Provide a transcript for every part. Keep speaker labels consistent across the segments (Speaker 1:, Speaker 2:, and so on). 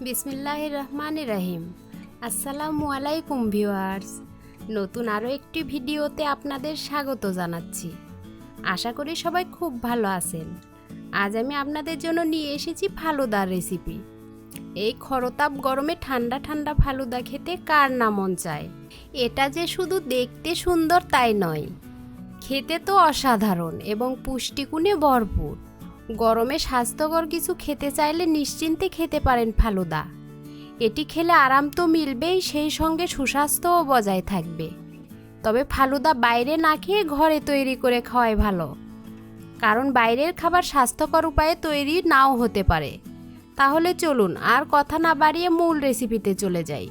Speaker 1: বিসমিল্লাহির রহমানির রহিম। আসসালামু আলাইকুম ভিউয়ার্স, নতুন আরও একটি ভিডিওতে আপনাদের স্বাগত জানাচ্ছি। আশা করি সবাই খুব ভালো আছেন। আজ আমি আপনাদের জন্য নিয়ে এসেছি ফালুদার রেসিপি। এই খরতাপ গরমে ঠান্ডা ঠান্ডা ফালুদা খেতে কার না মন চায়। এটা যে শুধু দেখতে সুন্দর তাই নয়, খেতে তো অসাধারণ এবং পুষ্টিগুণে ভরপুর। গরমে স্বাস্থ্যকর কিছু খেতে চাইলে নিশ্চিন্তে খেতে পারেন ফালুদা। এটি খেলে আরাম তো মিলবেই, সেই সঙ্গে সুস্বাস্থ্যও বজায় থাকবে। তবে ফালুদা বাইরে না খেয়ে ঘরে তৈরি করে খাওয়াই ভালো, কারণ বাইরের খাবার স্বাস্থ্যকর উপায়ে তৈরি নাও হতে পারে। তাহলে চলুন আর কথা না বাড়িয়ে মূল রেসিপিতে চলে যাই।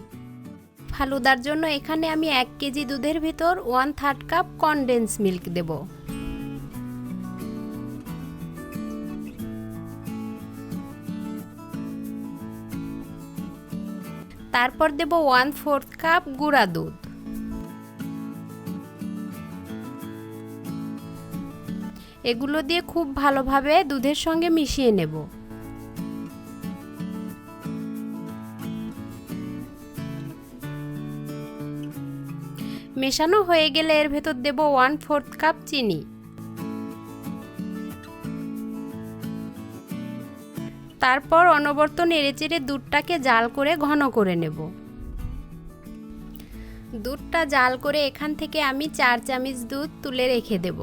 Speaker 1: ফালুদার জন্য এখানে আমি 1 কেজি দুধের ভিতর 1/3 কাপ কনডেন্স মিল্ক দেব। তারপর দেব 1/4 কাপ গুঁড়া দুধ। এগুলো দিয়ে খুব ভালোভাবে দুধের সঙ্গে মিশিয়ে নেব। মেশানো হয়ে গেলে এর ভেতর দেব 1/4 কাপ চিনি। তারপর অনবরত নেড়েচেড়ে দুধটাকে জাল করে ঘন করে নেব। দুধটা জাল করে এখান থেকে আমি 4 চামচ দুধ তুলে রেখে দেব।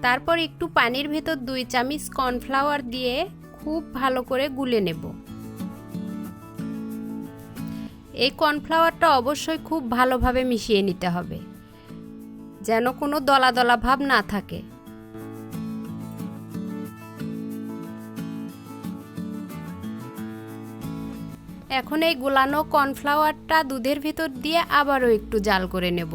Speaker 1: তারপর একটু পানির ভেতর 2 চামচ কর্নফ্লাওয়ার দিয়ে খুব ভালো করে গুলে নেব। এই কর্নফ্লাওয়ারটা অবশ্যই খুব ভালোভাবে মিশিয়ে নিতে হবে, যেন কোনো দলা দলা ভাব না থাকে। এখন এই গোলানো কর্নফ্লাওয়ারটা দুধের ভিতর দিয়ে আবারও একটু জাল করে নেব।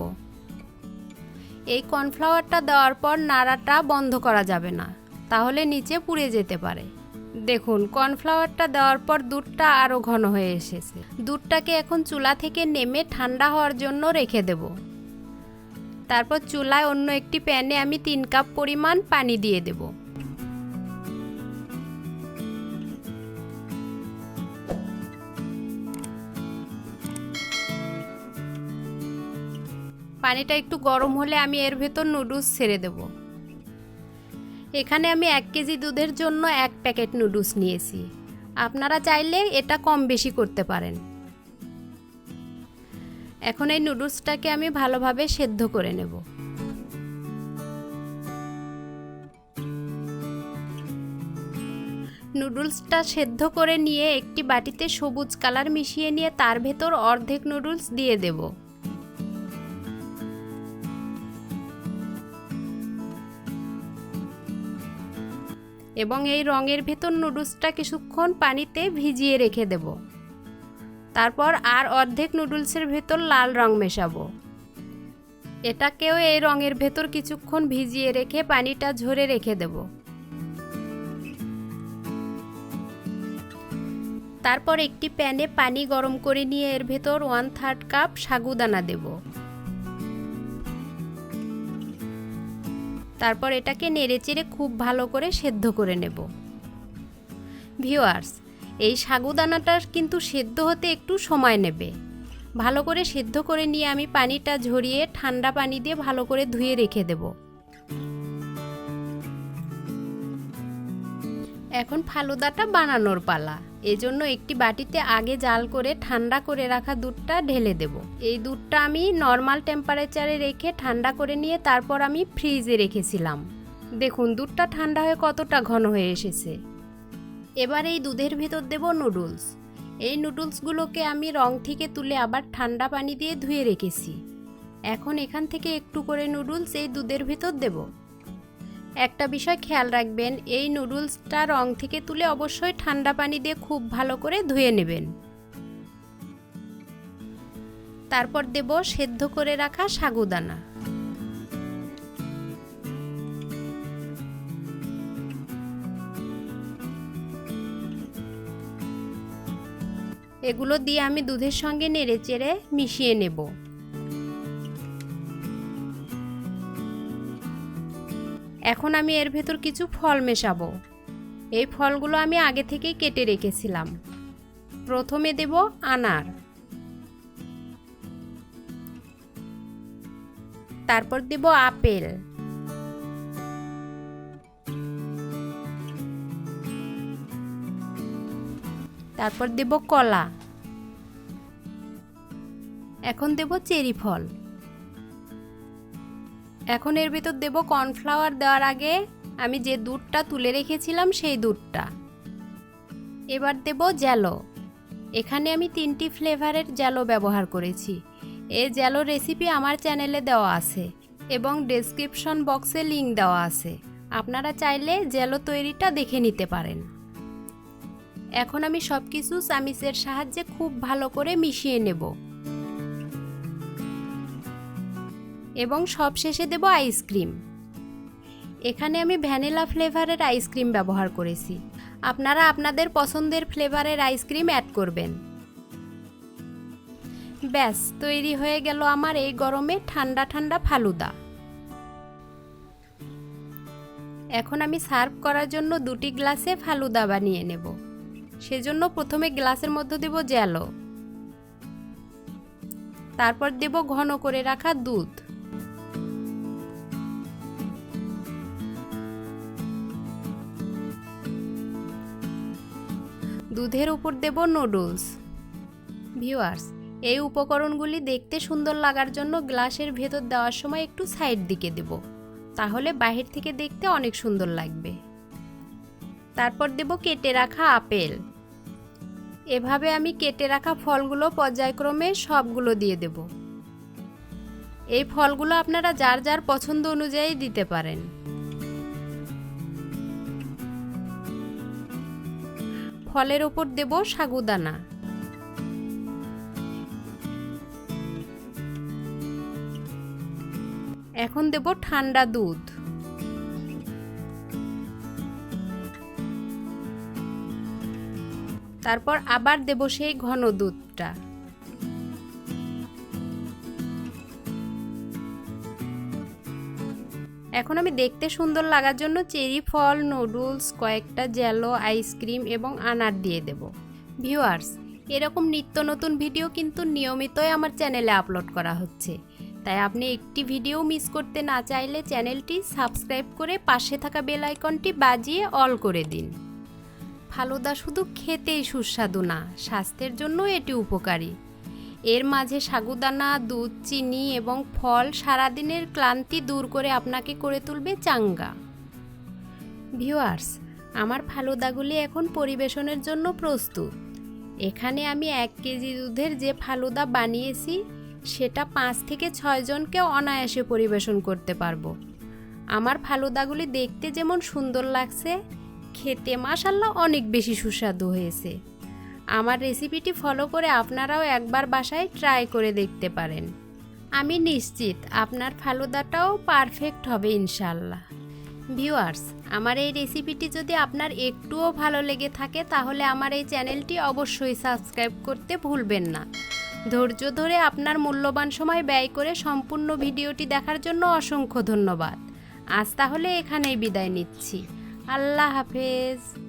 Speaker 1: এই কর্নফ্লাওয়ারটা দেওয়ার পর নাড়াটা বন্ধ করা যাবে না, তাহলে নিচে পুড়ে যেতে পারে। দেখুন, কর্নফ্লাওয়ারটা দেওয়ার পর দুধটা আরও ঘন হয়ে এসেছে। দুধটাকে এখন চুলা থেকে নেমে ঠান্ডা হওয়ার জন্য রেখে দেব। তারপর চুলায় অন্য একটি প্যানে আমি 3 কাপ পরিমাণ পানি দিয়ে দেব। পানিটা একটু গরম হলে আমি এর ভেতর নুডলস ছেড়ে দেব। এখানে আমি 1 কেজি দুধের জন্য 1 প্যাকেট নুডলস নিয়েছি। আপনারা চাইলে এটা কম বেশি করতে পারেন। এখন এই নুডলসটাকে আমি ভালোভাবে সেদ্ধ করে নেব। নুডলসটা সেদ্ধ করে নিয়ে একটি বাটিতে সবুজ কালার মিশিয়ে নিয়ে তার ভেতর অর্ধেক নুডলস দিয়ে দেব। এবং এই রঙের ভেতর নুডলসটা কিছুক্ষণ পানিতে ভিজিয়ে রেখে দেব। তারপর আর অর্ধেক নুডলসের ভেতর লাল রং মেশাবো। এটাকেও এই রঙের ভেতর কিছুক্ষণ ভিজিয়ে রেখে পানিটা ঝরে রেখে দেব। তারপর একটি প্যানে পানি গরম করে নিয়ে এর ভেতর 1/3 কাপ সাগুদানা দেব। তারপর এটাকে নেড়েচেড়ে খুব ভালো করে সেদ্ধ করে নেব। ভিউয়ার্স, এই সাগুদানাটার কিন্তু সেদ্ধ হতে একটু সময় নেবে। ভালো করে সেদ্ধ করে নিয়ে আমি পানিটা ঝরিয়ে ঠান্ডা পানি দিয়ে ভালো করে ধুয়ে রেখে দেব। এখন ফালুদাটা বানানোর পালা। এজন্য একটি বাটিতে আগে জাল করে ঠান্ডা করে রাখা দুধটা ঢেলে দেব। এই দুধটা আমি নর্মাল টেম্পারেচারে রেখে ঠান্ডা করে নিয়ে তারপর আমি ফ্রিজে রেখেছিলাম। দেখুন, দুধটা ঠান্ডা হয়ে কতটা ঘন হয়ে এসেছে। এবার এই দুধের ভেতর দেব নুডলস। এই নুডলসগুলোকে আমি রং থেকে তুলে আবার ঠান্ডা পানি দিয়ে ধুয়ে রেখেছি। এখন এখান থেকে একটু করে নুডলস এই দুধের ভেতর দেব। একটা বিষয় খেয়াল রাখবেন, এই নুডলসটা রং থেকে তুলে অবশ্যই ঠান্ডা পানি দিয়ে খুব ভালো করে ধুয়ে নেবেন। তারপর দেব সেদ্ধ করে রাখা সাগুদানা। এগুলো দিয়ে আমি দুধের সঙ্গে নেড়েচেড়ে মিশিয়ে নেব। এখন আমি এর ভেতর কিছু ফল মেশাবো। এই ফলগুলো আমি আগে থেকেই কেটে রেখেছিলাম। প্রথমে দেব আনার, তারপর দেব আপেল, তারপর দেব কলা, এখন দেব চেরি ফল। এখন এর ভেতর দেব কর্নফ্লাওয়ার। দেওয়ার আগে আমি যে দুধটা তুলে রেখেছিলাম সেই দুধটা। এবার দেব জ্যালো। এখানে আমি 3টি ফ্লেভারের জ্যালো ব্যবহার করেছি। এই জ্যালো রেসিপি আমার চ্যানেলে দেওয়া আছে এবং ডেসক্রিপশন বক্সে লিংক দেওয়া আছে, আপনারা চাইলে জ্যালো তৈরিটা দেখে নিতে পারেন। এখন আমি সব কিছু চামিচের সাহায্যে খুব ভালো করে মিশিয়ে নেব এবং সবশেষে দেব আইসক্রিম। এখানে আমি ভ্যানিলা ফ্লেভারের আইসক্রিম ব্যবহার করেছি, আপনারা আপনাদের পছন্দের ফ্লেভারের আইসক্রিম অ্যাড করবেন। ব্যাস, তৈরি হয়ে গেল আমার এই গরমে ঠান্ডা ঠান্ডা ফালুদা। এখন আমি সার্ভ করার জন্য 2টি গ্লাসে ফালুদা বানিয়ে নেব। সেজন্য প্রথমে গ্লাসের মধ্যে দেব জ্যালো, তারপর দেব ঘন করে রাখা দুধ, দুধের উপর দেব নুডলস। ভিউয়ার্স, এই উপকরণগুলি দেখতে সুন্দর লাগার জন্য গ্লাসের ভেতর দেওয়ার সময় একটু সাইড দিকে দেব, তাহলে বাহির থেকে দেখতে অনেক সুন্দর লাগবে। তারপর দেব কেটে রাখা আপেল। এভাবে আমি কেটে রাখা ফলগুলো পর্যায়ক্রমে সবগুলো দিয়ে দেব। এই ফলগুলো আপনারা যার যার পছন্দ অনুযায়ী দিতে পারেন। ফলের উপর দেব সাগুদানা, এখন দেব ঠান্ডা দুধ, তারপর আবার দেব সেই ঘন দুধটা। এখন আমি দেখতে সুন্দর লাগার জন্য চেরি ফল, নুডলস, কয়েকটা জ্যালো, আইসক্রিম এবং আনার দিয়ে দেব। ভিউয়ার্স, এরকম নিত্য নতুন ভিডিও কিন্তু নিয়মিতই আমার চ্যানেলে আপলোড করা হচ্ছে, তাই আপনি একটি ভিডিও মিস করতে না চাইলে চ্যানেলটি সাবস্ক্রাইব করে পাশে থাকা বেল আইকনটি বাজিয়ে অল করে দিন। ফালুদা শুধু খেতেই সুস্বাদু না, স্বাস্থ্যের জন্য এটি উপকারী। এর মাঝে সাগুদানা, দুধ, চিনি এবং ফল সারাদিনের ক্লান্তি দূর করে আপনাকে করে তুলবে চাঙ্গা। ভিউয়ার্স, আমার ফালুদাগুলি এখন পরিবেশনের জন্য প্রস্তুত। এখানে আমি 1 কেজি দুধের যে ফালুদা বানিয়েছি সেটা 5 থেকে 6 জনকে অনায়াসে পরিবেশন করতে পারবো। আমার ফালুদাগুলি দেখতে যেমন সুন্দর লাগছে, খেতে মাশাআল্লাহ অনেক বেশি সুস্বাদু হয়েছে। আমার রেসিপিটি ফলো করে আপনারাও একবার বাসায় ট্রাই করে দেখতে পারেন। আমি নিশ্চিত আপনার ফালুদাটাও পারফেক্ট হবে ইনশাআল্লাহ। ভিউয়ার্স, আমার এই রেসিপিটি যদি আপনার একটুও ভালো লেগে থাকে তাহলে আমার এই চ্যানেলটি অবশ্যই সাবস্ক্রাইব করতে ভুলবেন না। ধৈর্য ধরে আপনার মূল্যবান সময় ব্যয় করে সম্পূর্ণ ভিডিওটি দেখার জন্য অসংখ্য ধন্যবাদ। আজ তাহলে এখানেই বিদায় নিচ্ছি। আল্লাহ হাফেজ।